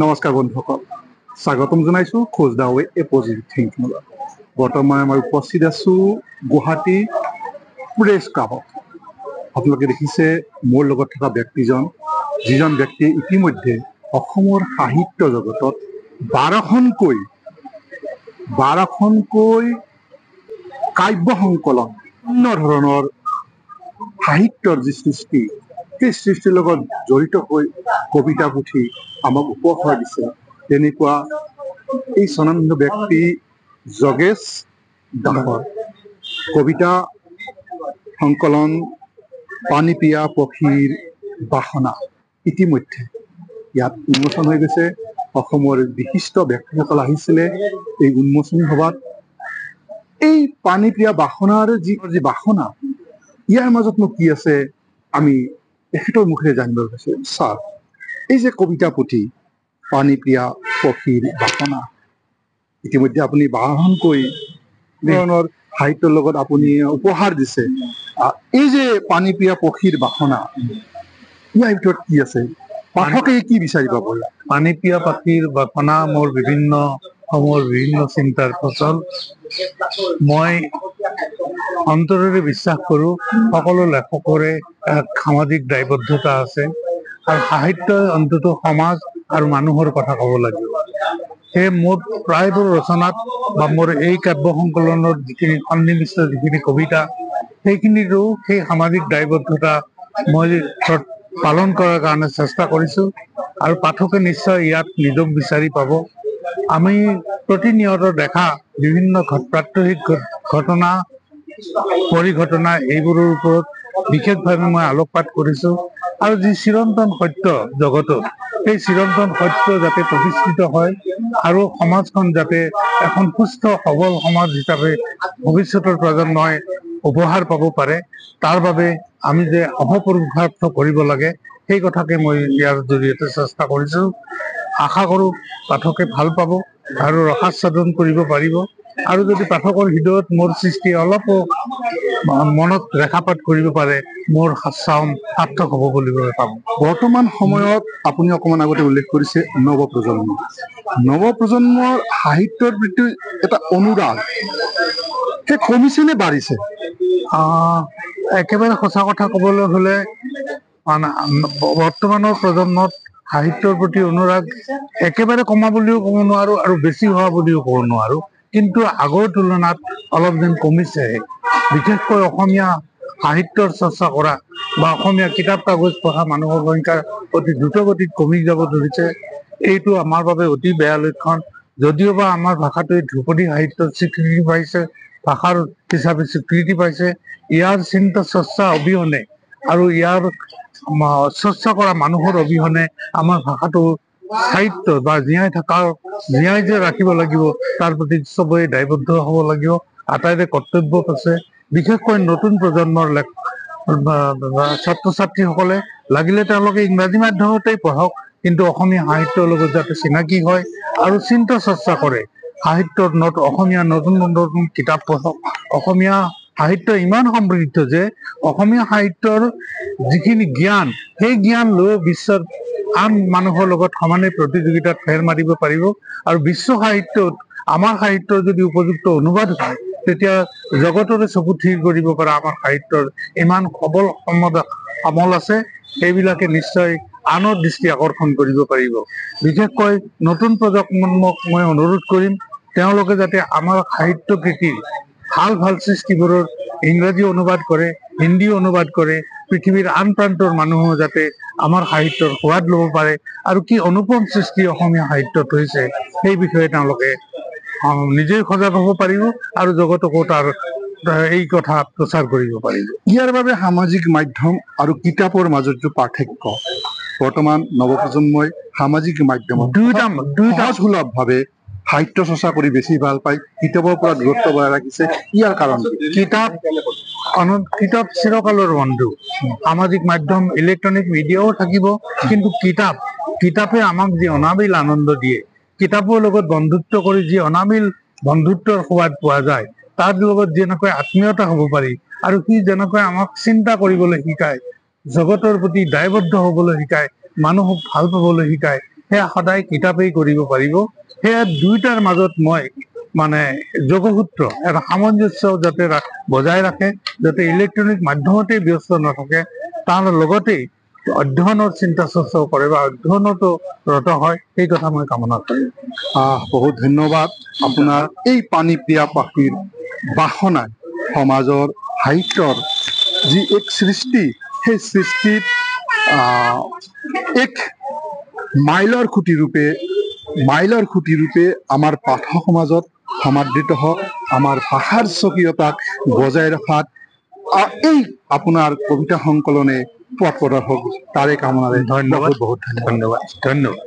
নমস্কাৰ বন্ধুসকল, স্বাগতম জনাইছোঁ খোজ দা ৱে এ পজিটিভ থিংকিঙলৈ। বৰ্তমান মই উপস্থিত আছোঁ গুৱাহাটী প্ৰেছ ক্লাবত। আপোনালোকে দেখিছে মোৰ লগত থকা ব্যক্তিজন, যিজন ব্যক্তিয়ে ইতিমধ্যে অসমৰ সাহিত্য জগতত 12খনকৈ কাব্য সংকলন, বিভিন্ন ধৰণৰ সাহিত্যৰ যি সৃষ্টি, সেই সৃষ্টিৰ লগত জড়িত হৈ কবিতা পুথি আমাক উপহাৰ দিছে। তেনেকুৱা এই স্বনামধন্য ব্যক্তি যোগেশ দাসৰ কবিতা সংকলন পানীপিয়া পক্ষীৰ বাসনা ইতিমধ্যে ইয়াত উন্মোচন হৈ গৈছে। অসমৰ বিশিষ্ট ব্যক্তিসকল আহিছিলে এই উন্মোচনী সভাত। এই পানীপিয়া বাসনাৰ যি বাসনা, ইয়াৰ মাজতনো কি আছে আমি তেখেতৰ মুখেৰে জানিব বিচাৰিম। ছাৰ, এই যে কবিতা পুথি পানীপিয়া পক্ষীৰ বাসনা, ইতিমধ্যে আপুনি 12খনকৈ ধৰণৰ সাহিত্যৰ লগত আপুনি উপহাৰ দিছে। এই যে পানীপিয়া পক্ষীৰ বাসনা, ইয়াৰ ভিতৰত কি আছে, পাঠকে কি বিচাৰি পাব? পানীপিয়া পক্ষীৰ বাসনা মোৰ বিভিন্ন সময়ৰ বিভিন্ন চিন্তাৰ ফচল। মই অন্তৰেৰে বিশ্বাস কৰোঁ সকলো লেখকৰে সামাজিক দায়বদ্ধতা আছে, আৰু সাহিত্যই অন্ততঃ সমাজ আৰু মানুহৰ কথা ক'ব লাগিব। সেয়ে মোৰ প্ৰায়বোৰ ৰচনাত বা মোৰ এই কাব্য সংকলনৰ যিখিনি সন্নিৱিষ্ট যিখিনি কবিতা, সেইখিনিৰো সেই সামাজিক দায়বদ্ধতা মই পালন কৰাৰ কাৰণে চেষ্টা কৰিছোঁ, আৰু পাঠকে নিশ্চয় ইয়াত নিজক বিচাৰি পাব। আমি প্ৰতিনিয়ত দেখা বিভিন্ন প্ৰাত্যহিক ঘটনা, পৰিঘটনা, এইবোৰৰ ওপৰত বিশেষভাৱে মই আলোকপাত কৰিছোঁ। আৰু যি চিৰন্তন সত্য জগতত, সেই চিৰন্তন সত্য যাতে প্ৰতিষ্ঠিত হয় আৰু সমাজখন যাতে এখন সুস্থ সবল সমাজ হিচাপে ভৱিষ্যতৰ প্ৰজন্মই উপহাৰ পাব পাৰে, তাৰ বাবে আমি যে অহোপুৰুষাৰ্থ কৰিব লাগে, সেই কথাকে মই ইয়াৰ জৰিয়তে চেষ্টা কৰিছোঁ। আশা কৰোঁ পাঠকে ভাল পাব আৰু ৰসাস্বাদন কৰিব পাৰিব, আৰু যদি পাঠকৰ হৃদয়ত মোৰ সৃষ্টি অলপো মনত ৰেখাপাত কৰিব পাৰে, মোৰ চাম সাৰ্থক হ'ব বুলি মই ভাবোঁ। বৰ্তমান সময়ত আপুনি অকণমান আগতে উল্লেখ কৰিছে নৱপ্ৰজন্মৰ সাহিত্যৰ প্ৰতি এটা অনুৰাগ সেই কমিছে নে বাঢ়িছে? একেবাৰে সঁচা কথা ক'বলৈ হ'লে বৰ্তমানৰ প্ৰজন্মত সাহিত্যৰ প্ৰতি অনুৰাগ একেবাৰে কমা বুলিও ক'ব নোৱাৰোঁ, আৰু বেছি হোৱা বুলিও ক'ব নোৱাৰোঁ, কিন্তু আগৰ তুলনাত অলপ যেন কমিছে। বিশেষকৈ অসমীয়া সাহিত্যৰ চৰ্চা কৰা বা অসমীয়া কিতাপ কাগজ পঢ়া মানুহৰ সংখ্যা অতি দ্ৰুতগতিত কমি যাব ধৰিছে। এইটো আমাৰ বাবে অতি বেয়া লক্ষণ। যদিওবা আমাৰ ভাষাটোৱে ধ্ৰুপদী সাহিত্যত স্বীকৃতি পাইছে, ভাষাৰ হিচাপে স্বীকৃতি পাইছে, ইয়াৰ চিন্তা চৰ্চা অবিহনে আৰু ইয়াৰ চৰ্চা কৰা মানুহৰ অবিহনে আমাৰ ভাষাটো সাহিত্য বা জীয়াই যে ৰাখিব লাগিব, তাৰ প্ৰতি চবেই দায়বদ্ধ হ'ব লাগিব। আটাইৰে কৰ্তব্য আছে। বিশেষকৈ নতুন প্ৰজন্মৰ ছাত্ৰ ছাত্ৰীসকলে লাগিলে তেওঁলোকে ইংৰাজী মাধ্যমতেই পঢ়ক, কিন্তু অসমীয়া সাহিত্যৰ লগত যাতে চিনাকি হয় আৰু চিন্তা চৰ্চা কৰে। সাহিত্যৰ অসমীয়া নতুন নতুন কিতাপ পঢ়ক। অসমীয়া সাহিত্য ইমান সমৃদ্ধ যে অসমীয়া সাহিত্যৰ যিখিনি জ্ঞান, সেই জ্ঞান লৈ বিশ্বৰ আন মানুহৰ লগত সমানে প্ৰতিযোগিতাত ফেৰ মাৰিব পাৰিব। আৰু বিশ্ব সাহিত্যত আমাৰ সাহিত্যৰ যদি উপযুক্ত অনুবাদ হয়, তেতিয়া জগতৰে চকু থিৰ কৰিব পৰা আমাৰ সাহিত্যৰ ইমান সবল সমল আছে, সেইবিলাকে নিশ্চয় আনৰ দৃষ্টি আকৰ্ষণ কৰিব পাৰিব। বিশেষকৈ নতুন প্ৰজন্মক মই অনুৰোধ কৰিম, তেওঁলোকে যাতে আমাৰ সাহিত্য কৃতিৰ ভাল সৃষ্টিবোৰৰ ইংৰাজী অনুবাদ কৰে, হিন্দী অনুবাদ কৰে, পৃথিৱীৰ আন প্ৰান্তৰ মানুহো যাতে আমাৰ সাহিত্যৰ সোৱাদ ল'ব পাৰে, আৰু কি অনুপম সৃষ্টি অসমীয়া সাহিত্যত হৈছে সেই বিষয়ে তেওঁলোকে নিজেই সজাগ হ'ব পাৰিব, আৰু জগতকো তাৰ এই কথা প্ৰচাৰ কৰিব পাৰিব। ইয়াৰ বাবে সামাজিক মাধ্যম আৰু কিতাপৰ মাজত পাৰ্থক্য, বৰ্তমান নৱপ্ৰজন্মই সামাজিক মাধ্যমত সহজসুলভভাৱে সাহিত্য চৰ্চা কৰি বেছি ভাল পায়, কিতাপৰ পৰা দূৰত্ব বজাই ৰাখিছে। ইয়াৰ কাৰণ কিতাপ চিৰকালৰ বন্ধু। সামাজিক মাধ্যম ইলেক্ট্ৰনিক মিডিয়াও থাকিব, কিন্তু কিতাপে আমাক যি অনাবিল আনন্দ দিয়ে, কিতাপৰ লগত বন্ধুত্ব কৰি যি অনাবিল বন্ধুত্বৰ সোৱাদ পোৱা যায়, তাৰ লগত যেনেকৈ আত্মীয়তা হ'ব পাৰি, আৰু সি যেনেকৈ আমাক চিন্তা কৰিবলৈ শিকায়, জগতৰ প্ৰতি দায়বদ্ধ হ'বলৈ শিকায়, মানুহক ভাল পাবলৈ শিকায়, সেয়া সদায় কিতাপেই কৰিব পাৰিব। সেয়া দুয়োটাৰ মাজত মই মানে যোগসূত্ৰ এটা সামঞ্জস্য যাতে বজাই ৰাখে, যাতে ইলেক্ট্ৰনিক মাধ্যমতে ব্যস্ত নাথাকে, তাৰ লগতেই অধ্যয়নৰ চিন্তা চৰ্চাও কৰে বা অধ্যয়নতো ৰত হয়, সেই কথা মই কামনা কৰিম। বহুত ধন্যবাদ। আপোনাৰ এই পানীপ্ৰিয়া পাখিৰ বাসনাই সমাজৰ সাহিত্যৰ যি এক সৃষ্টি, সেই সৃষ্টিত এক মাইলৰ খুঁটি ৰূপে আমাৰ পাঠক সমাজত সমাদৃত হওক, আমাৰ ভাষাৰ স্বকীয়তাক বজাই ৰখাত এই আপোনাৰ কবিতা সংকলনে পথ প্ৰদৰ্শক তাৰে কামনাৰে ধন্যবাদ, বহুত ধন্যবাদ, ধন্যবাদ।